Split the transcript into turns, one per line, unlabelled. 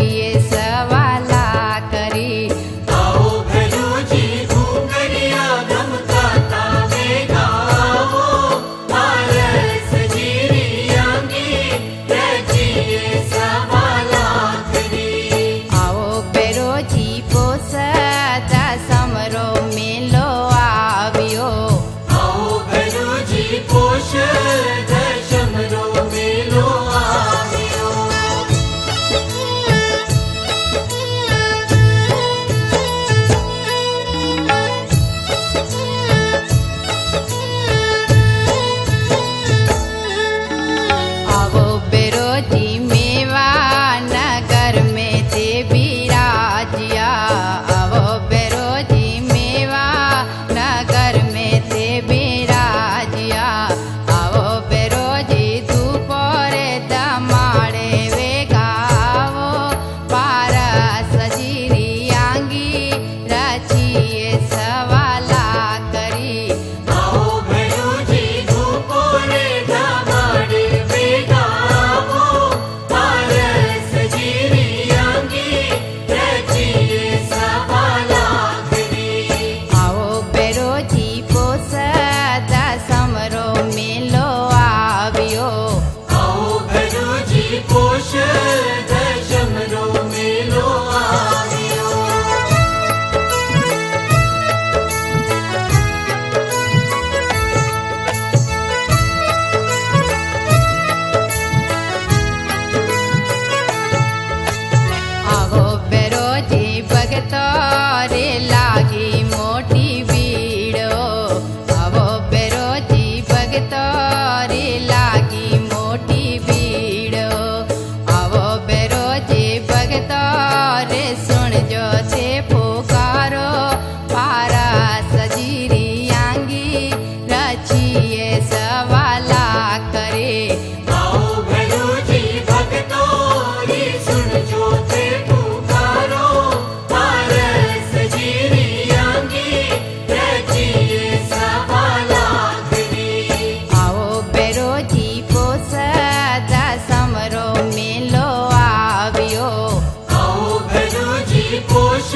રચીએ સવાલા કરી
આવો ભેલુજી ઘૂંઘરિયા ગમતા તાવે ગાવો પારસ જીરી આંગી રચીએ સવાલા કરી
આવો બેરોજી પોસતા સમરો મેલો આવ્યો
આવો ભેલુજી પોષ દશમરો મેલો આવ્યો
आवो बेरोजी मेवा नगर में ते बिराजिया आवो बेरोजी मेवा नगर में ते बिराजिया आवो बेरोजी दुपहरे दमाड़े वेगावो पारस जीरी आंगी रचीए सवाला કરી
આવો ભેલુજી ધૂપોરે ધમાડે વેગાવો પારસ જીરી આંગી રચીએ સવાલા કરી
આવો બેરોજી પોસતા સમરો મેલો આવ્યો
આવો ભેલુજી પોષ દશમરો મેલો આવ્યો
આવો બેરોજી ભગતો રે લાગી મોટી ભીડો આવો બેરોજી ભગતો રે લાગી મોટી ભીડો આવો બેરોજી ભગતો રે સુણજો તે પોકારો પારસ જીરી આંગી રચીએ સવાલા કરે
આવો ભેલુજી ભક્તો રી સુનજો તે પુકારો પારસ જીરી આંગી રચીએ સવાલા કરી
આવો બેરોજી પોસતા સમરો મેલો આવ્યો
આવો ભેલુજી પોષ